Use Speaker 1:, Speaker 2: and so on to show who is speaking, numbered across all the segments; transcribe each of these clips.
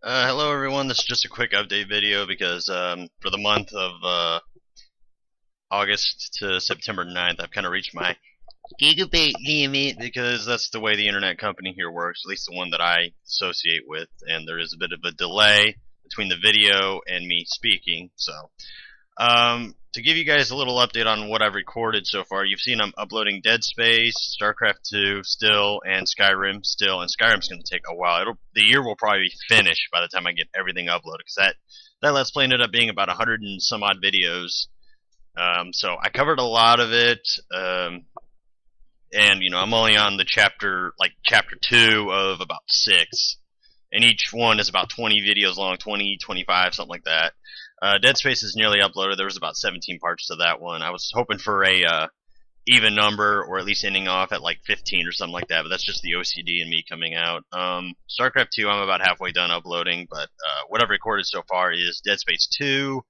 Speaker 1: Hello everyone, this is just a quick update video because for the month of August to September 9th, I've kind of reached my gigabit limit because that's the way the internet company here works, at least the one that I associate with, and there is a bit of a delay between the video and me speaking. So to give you guys a little update on what I've recorded so far, you've seen I'm uploading Dead Space, StarCraft 2 still, and Skyrim still, and Skyrim's going to take a while. The year will probably be finished by the time I get everything uploaded, because that Let's Play ended up being about 100 and some odd videos. So I covered a lot of it, and I'm only on the chapter 2 of about 6, and each one is about 20 videos long, 20, 25, something like that. Dead Space is nearly uploaded. There was about 17 parts to that one. I was hoping for a even number, or at least ending off at like 15 or something like that, but that's just the OCD in me coming out. StarCraft 2, I'm about halfway done uploading, but what I've recorded so far is Dead Space 2,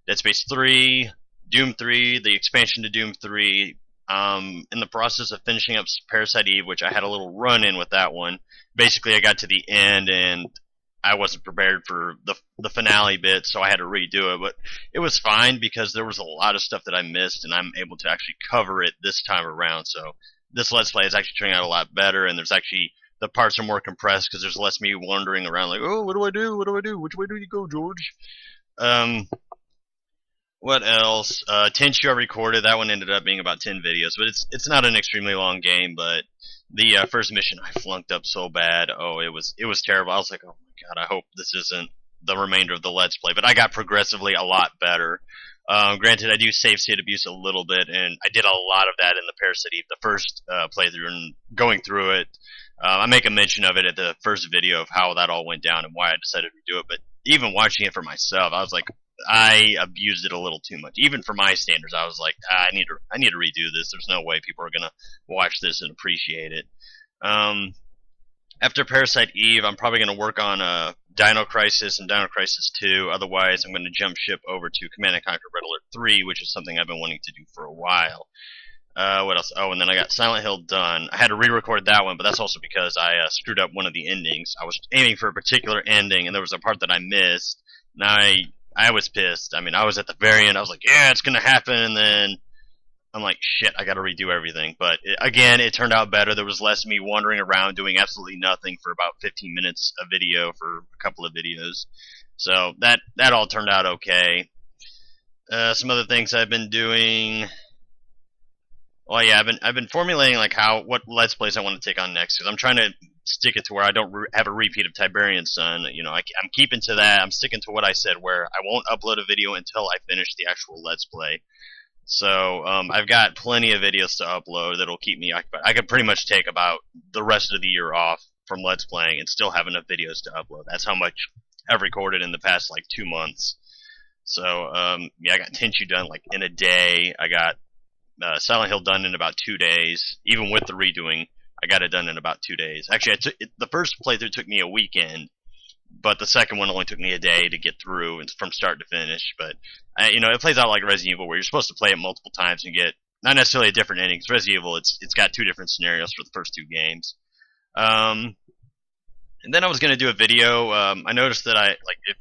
Speaker 1: Dead Space 3, Doom 3, the expansion to Doom 3. In the process of finishing up Parasite Eve, which I had a little run-in with that one. Basically, I got to the end, and I wasn't prepared for the finale bit, so I had to redo it. But it was fine because there was a lot of stuff that I missed, and I'm able to actually cover it this time around. So this Let's Play is actually turning out a lot better, and there's actually the parts are more compressed because there's less me wandering around like, oh, what do I do? What do I do? Which way do you go, George? What else? Tenchu I recorded. That one ended up being about 10 videos, but it's not an extremely long game. But the first mission I flunked up so bad. Oh, it was terrible. I was like, oh my god, I hope this isn't the remainder of the Let's Play. But I got progressively a lot better. Granted, I do save state abuse a little bit, and I did a lot of that in the Parasite Eve, the first playthrough, and going through it. I make a mention of it at the first video of how that all went down and why I decided to do it. But even watching it for myself, I was like, I abused it a little too much. Even for my standards, I was like, I need to redo this. There's no way people are gonna watch this and appreciate it. After Parasite Eve, I'm probably gonna work on Dino Crisis and Dino Crisis 2. Otherwise, I'm gonna jump ship over to Command and Conquer Red Alert 3, which is something I've been wanting to do for a while. What else? Oh, and then I got Silent Hill done. I had to re-record that one, but that's also because I screwed up one of the endings. I was aiming for a particular ending, and there was a part that I missed. And I was pissed. I mean, I was at the very end. I was like, yeah, it's going to happen. And then I'm like, shit, I got to redo everything. But again, it turned out better. There was less me wandering around doing absolutely nothing for about 15 minutes a video for a couple of videos. So that all turned out okay. Some other things I've been doing. Well, yeah, I've been formulating like what Let's Plays I want to take on next, because I'm trying to stick it to where I don't have a repeat of Tiberian Sun. I'm keeping to that. I'm sticking to what I said, where I won't upload a video until I finish the actual Let's Play. So I've got plenty of videos to upload that'll keep me occupied. I could pretty much take about the rest of the year off from Let's Playing and still have enough videos to upload. That's how much I've recorded in the past like 2 months. So yeah, I got Tenchu done like in a day. I got Silent Hill done in about 2 days. Even with the redoing, I got it done in about 2 days. Actually, the first playthrough took me a weekend, but the second one only took me a day to get through and from start to finish. But it plays out like Resident Evil, where you're supposed to play it multiple times and get not necessarily a different ending. Because Resident Evil, it's got 2 different scenarios for the first 2 games. And then I was going to do a video. I noticed that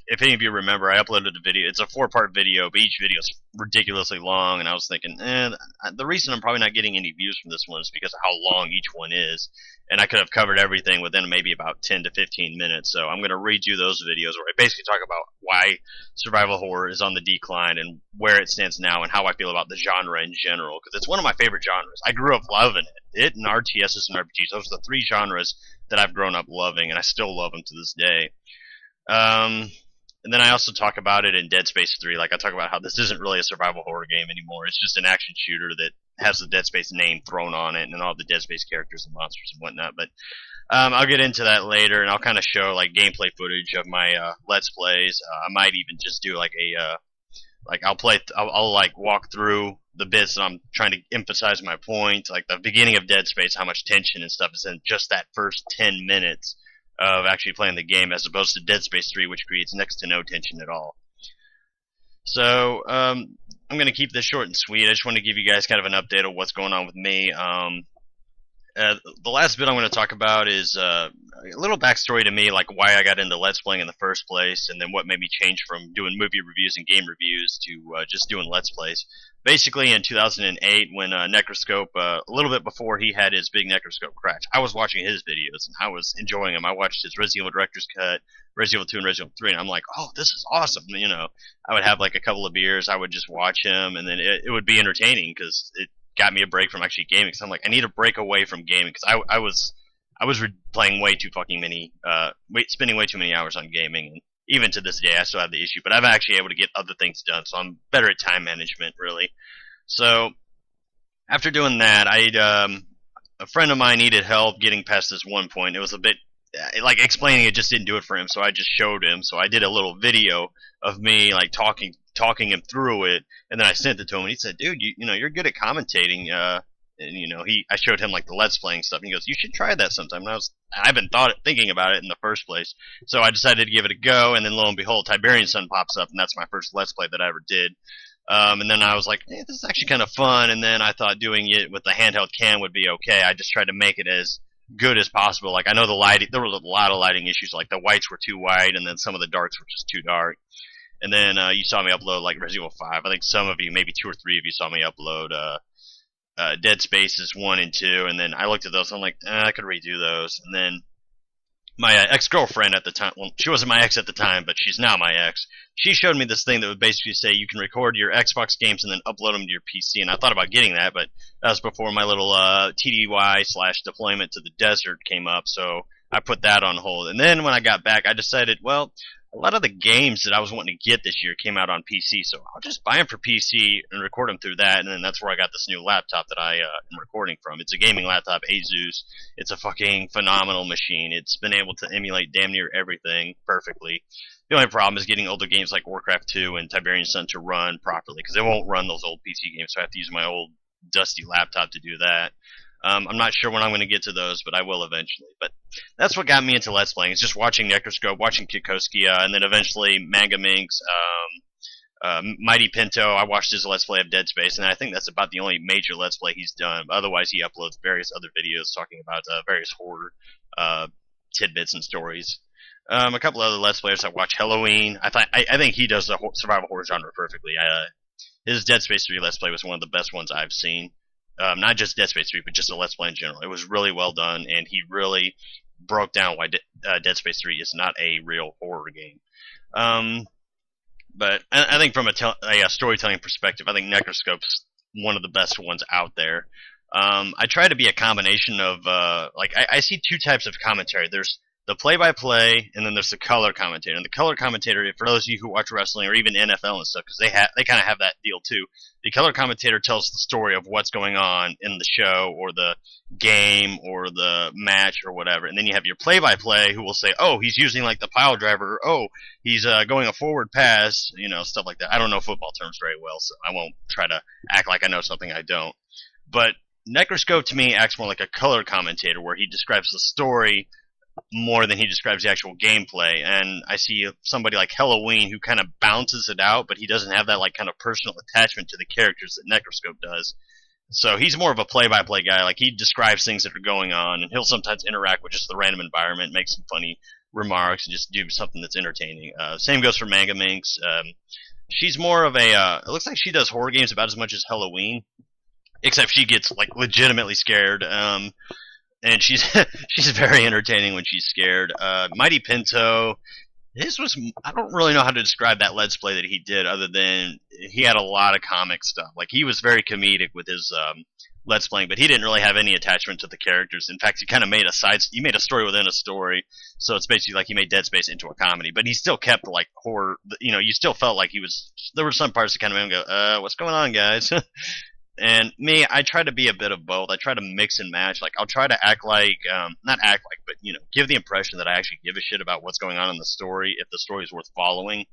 Speaker 1: if any of you remember, I uploaded a video. It's a 4-part video, but each video is ridiculously long. And I was thinking, the reason I'm probably not getting any views from this one is because of how long each one is. And I could have covered everything within maybe about 10 to 15 minutes. So I'm going to redo those videos where I basically talk about why survival horror is on the decline and where it stands now and how I feel about the genre in general. Because it's one of my favorite genres. I grew up loving it. It and RTSs and RPGs, those are the 3 genres that I've grown up loving, and I still love them to this day. And then I also talk about it in Dead Space 3. Like, I talk about how this isn't really a survival horror game anymore. It's just an action shooter that has the Dead Space name thrown on it and all the Dead Space characters and monsters and whatnot. But I'll get into that later, and I'll kind of show like gameplay footage of my Let's Plays. I might even just do like I'll like walk through the bits that I'm trying to emphasize my point, like the beginning of Dead Space, how much tension and stuff is in just that first 10 minutes of actually playing the game, as opposed to Dead Space 3, which creates next to no tension at all. So I'm going to keep this short and sweet. I just want to give you guys kind of an update of what's going on with me. The last bit I'm going to talk about is a little backstory to me, like why I got into Let's Playing in the first place, and then what made me change from doing movie reviews and game reviews to just doing Let's Plays. Basically, in 2008, when Necroscope, a little bit before he had his big Necroscope crash, I was watching his videos and I was enjoying them. I watched his Resident Evil Director's Cut, Resident Evil 2, and Resident Evil 3, and I'm like, oh, this is awesome. You know, I would have like a couple of beers, I would just watch him, and then it would be entertaining because it got me a break from actually gaming. Because I'm like, I need a break away from gaming because I was playing way too fucking many, spending way too many hours on gaming. And even to this day, I still have the issue, but I'm actually able to get other things done, so I'm better at time management, really. So after doing that, a friend of mine needed help getting past this one point. It was a bit like explaining it just didn't do it for him, so I just showed him. So I did a little video of me like talking him through it, and then I sent it to him. And he said, "Dude, you know, you're good at commentating." And you know, I showed him like the Let's Playing stuff, and he goes, "You should try that sometime." And I've been thinking about it in the first place, so I decided to give it a go. And then lo and behold, Tiberian Sun pops up, and that's my first Let's Play that I ever did. And then I was like, hey, this is actually kind of fun. And then I thought doing it with the handheld cam would be okay. I just tried to make it as good as possible. Like, I know the lighting, there was a lot of lighting issues. Like, the whites were too white, and then some of the darks were just too dark. And then you saw me upload, like, Resident Evil 5. I think some of you, maybe 2 or 3 of you, saw me upload Dead Spaces 1 and 2. And then I looked at those, and I'm like, I could redo those. And then my ex-girlfriend at the time, well, she wasn't my ex at the time, but she's now my ex. She showed me this thing that would basically say you can record your Xbox games and then upload them to your PC, and I thought about getting that, but that was before my little TDY/deployment to the desert came up, so I put that on hold. And then when I got back, I decided, well, a lot of the games that I was wanting to get this year came out on PC, so I'll just buy them for PC and record them through that, and then that's where I got this new laptop that I am recording from. It's a gaming laptop, Asus. It's a fucking phenomenal machine. It's been able to emulate damn near everything perfectly. The only problem is getting older games like Warcraft 2 and Tiberian Sun to run properly, because it won't run those old PC games, so I have to use my old dusty laptop to do that. I'm not sure when I'm going to get to those, but I will eventually. But that's what got me into Let's Playing. It's just watching Necroscope, watching Kikoskia, and then eventually Manga Minx, Mighty Pinto. I watched his Let's Play of Dead Space, and I think that's about the only major Let's Play he's done. But otherwise, he uploads various other videos talking about various horror tidbits and stories. A couple other Let's Players I watch. Halloween. I think he does the survival horror genre perfectly. His Dead Space 3 Let's Play was one of the best ones I've seen. Not just Dead Space 3, but just a Let's Play in general. It was really well done, and he really broke down why Dead Space 3 is not a real horror game. But I think from a storytelling perspective, I think Necroscope's one of the best ones out there. I try to be a combination of, I see two types of commentary. There's the play-by-play, and then there's the color commentator. And the color commentator, for those of you who watch wrestling or even NFL and stuff, because they kind of have that deal too. The color commentator tells the story of what's going on in the show or the game or the match or whatever. And then you have your play-by-play who will say, oh, he's using like the pile driver, or oh, he's going a forward pass, you know, stuff like that. I don't know football terms very well, so I won't try to act like I know something I don't. But Necroscope to me acts more like a color commentator where he describes the story more than he describes the actual gameplay. And I see somebody like Halloween who kind of bounces it out, but he doesn't have that like kind of personal attachment to the characters that Necroscope does. So he's more of a play-by-play guy. Like, he describes things that are going on, and he'll sometimes interact with just the random environment, make some funny remarks, and just do something that's entertaining. Same goes for Manga Minx. She's more of a, it looks like she does horror games about as much as Halloween, except she gets like legitimately scared. And she's she's very entertaining when she's scared. Mighty Pinto, I don't really know how to describe that Let's Play that he did, other than he had a lot of comic stuff. Like, he was very comedic with his Let's Playing, but he didn't really have any attachment to the characters. In fact, he kind of made he made a story within a story, so it's basically like he made Dead Space into a comedy, but he still kept like horror. You know, you still felt like there were some parts that kind of made him go, what's going on, guys? And me, I try to be a bit of both. I try to mix and match. Like, I'll try to act like, not act like, but, you know, give the impression that I actually give a shit about what's going on in the story, if the story is worth following.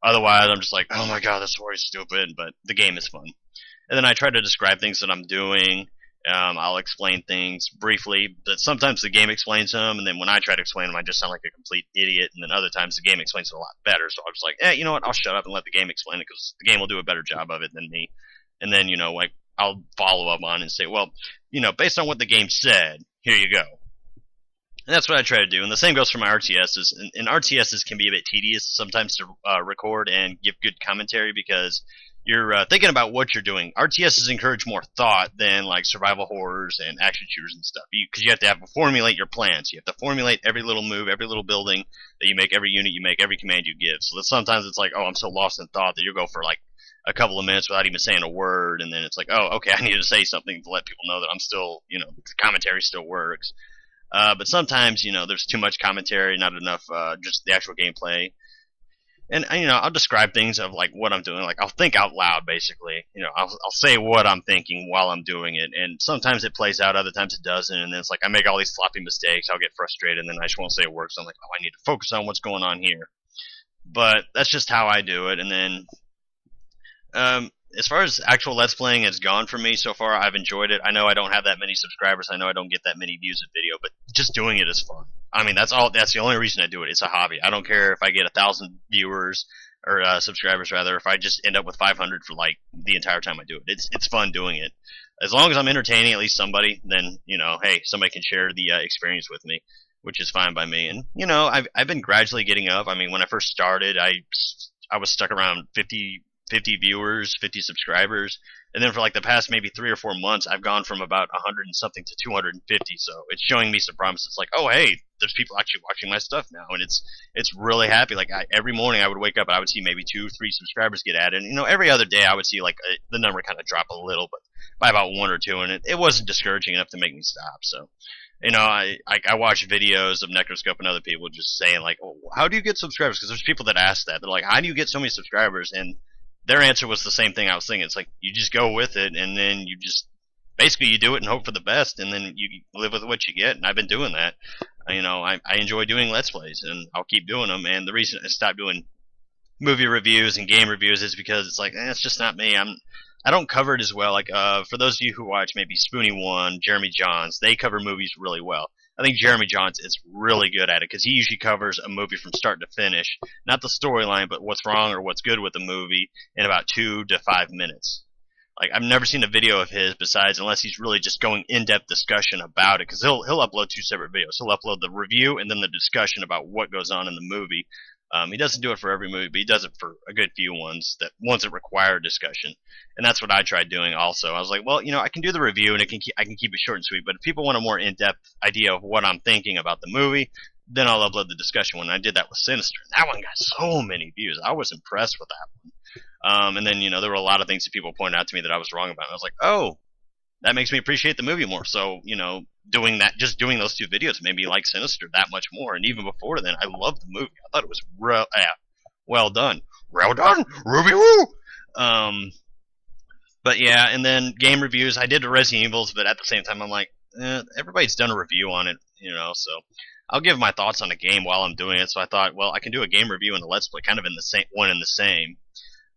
Speaker 1: Otherwise, I'm just like, oh my god, this story's stupid, but the game is fun. And then I try to describe things that I'm doing. I'll explain things briefly, but sometimes the game explains them, and then when I try to explain them, I just sound like a complete idiot, and then other times the game explains it a lot better, so I'm just like, you know what, I'll shut up and let the game explain it, because the game will do a better job of it than me. And then, you know, like, I'll follow up on and say, well, based on what the game said, here you go. And that's what I try to do. And the same goes for my RTSs. And RTSs can be a bit tedious sometimes to record and give good commentary because you're thinking about what you're doing. RTSs encourage more thought than like survival horrors and action shooters and stuff. Because you have to formulate your plans. You have to formulate every little move, every little building that you make, every unit you make, every command you give. So that sometimes it's like, oh, I'm so lost in thought that you'll go for like a couple of minutes without even saying a word. And then it's like, oh, okay, I need to say something to let people know that I'm still, the commentary still works. But sometimes, there's too much commentary, not enough just the actual gameplay. And, I'll describe things of, like, what I'm doing. Like, I'll think out loud, basically. I'll say what I'm thinking while I'm doing it. And sometimes it plays out, other times it doesn't. And then it's like I make all these sloppy mistakes. I'll get frustrated, and then I just won't say a word. So I'm like, oh, I need to focus on what's going on here. But that's just how I do it. And then as far as actual Let's Playing has gone for me so far, I've enjoyed it. I know I don't have that many subscribers. I know I don't get that many views of video, but just doing it is fun. I mean, that's the only reason I do it. It's a hobby. I don't care if I get 1,000 viewers or subscribers rather. If I just end up with 500 for like the entire time I do it, it's fun doing it. As long as I'm entertaining at least somebody, then hey, somebody can share the experience with me, which is fine by me. And I've been gradually getting up. I mean, when I first started, I was stuck around 50 viewers, 50 subscribers, and then for like the past maybe 3 or 4 months, I've gone from about 100 and something to 250. So it's showing me some promise. It's like, oh hey, there's people actually watching my stuff now, and it's really happy. Like every morning I would wake up and I would see maybe 2 or 3 subscribers get added. And, every other day I would see like the number kind of drop a little, but by about 1 or 2, and it wasn't discouraging enough to make me stop. So. I watch videos of Necroscope and other people just saying like, oh, how do you get subscribers? Because there's people that ask that. They're like, how do you get so many subscribers? And their answer was the same thing I was thinking. It's like, you just go with it, and then you just, basically you do it and hope for the best, and then you live with what you get, and I've been doing that. I enjoy doing Let's Plays, and I'll keep doing them, and the reason I stopped doing movie reviews and game reviews is because it's like, it's just not me. I don't cover it as well. Like, for those of you who watch maybe Spoonie One, Jeremy Johns, they cover movies really well. I think Jeremy Johns is really good at it because he usually covers a movie from start to finish, not the storyline, but what's wrong or what's good with the movie in about 2 to 5 minutes. Like, I've never seen a video of his besides, unless he's really just going in-depth discussion about it, because he'll upload 2 separate videos. He'll upload the review and then the discussion about what goes on in the movie. He doesn't do it for every movie, but he does it for a good few ones that require discussion, and that's what I tried doing. Also, I was like, well, I can do the review and I can keep it short and sweet. But if people want a more in-depth idea of what I'm thinking about the movie, then I'll upload the discussion one. I did that with Sinister. That one got so many views. I was impressed with that one. And then there were a lot of things that people pointed out to me that I was wrong about. And I was like, oh, that makes me appreciate the movie more. So doing those 2 videos made me like Sinister that much more. And even before then, I loved the movie. I thought it was well done. Well done, Ruby Woo! But yeah, and then game reviews. I did the Resident Evils, but at the same time, I'm like, everybody's done a review on it, so I'll give my thoughts on the game while I'm doing it. So I thought, well, I can do a game review and a Let's Play kind of in the same.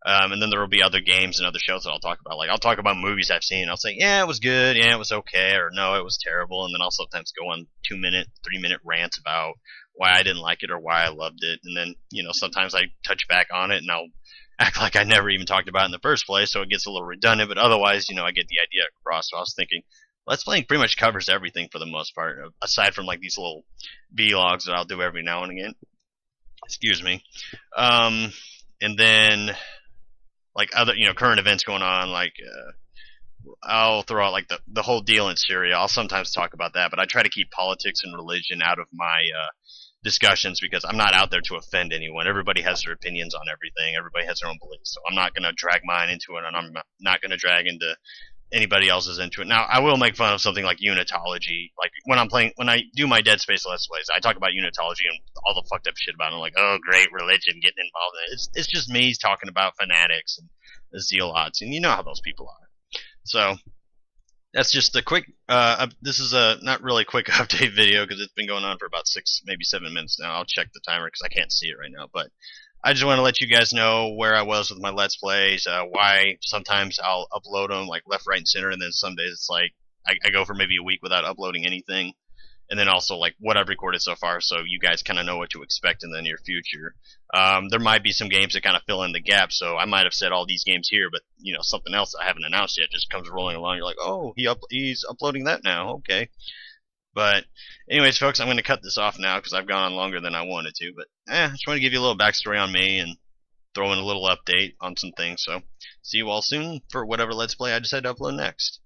Speaker 1: And then there will be other games and other shows that I'll talk about. Like, I'll talk about movies I've seen. I'll say, yeah, it was good, yeah, it was okay, or no, it was terrible. And then I'll sometimes go on 2-minute, 3-minute rants about why I didn't like it or why I loved it. And then, sometimes I touch back on it and I'll act like I never even talked about it in the first place, so it gets a little redundant. But otherwise, I get the idea across. So I was thinking, Let's Playing pretty much covers everything for the most part, aside from like these little vlogs that I'll do every now and again. Excuse me. And then like other current events going on, like I'll throw out like the whole deal in Syria. I'll sometimes talk about that, but I try to keep politics and religion out of my discussions because I'm not out there to offend anyone. Everybody has their opinions on everything. Everybody has their own beliefs, so I'm not going to drag mine into it, and I'm not going to drag into anybody else's into it. Now, I will make fun of something like unitology. Like when I do my Dead Space Let's Plays, I talk about unitology and all the fucked up shit about it. I'm like, oh, great, religion getting involved in it. It's just me talking about fanatics and the zealots, and you know how those people are. So that's just a quick. This is a not really quick update video because it's been going on for about 6, maybe 7 minutes now. I'll check the timer because I can't see it right now, but I just want to let you guys know where I was with my Let's Plays, why sometimes I'll upload them like left, right, and center, and then some days it's like I go for maybe a week without uploading anything. and then also like what I've recorded so far, so you guys kind of know what to expect in the near future. There might be some games that kind of fill in the gap, so I might have said all these games here, but something else I haven't announced yet just comes rolling along. You're like, oh, he's uploading that now, okay. But anyways, folks, I'm going to cut this off now because I've gone on longer than I wanted to. But I just want to give you a little backstory on me and throw in a little update on some things. So see you all soon for whatever Let's Play I decide to upload next.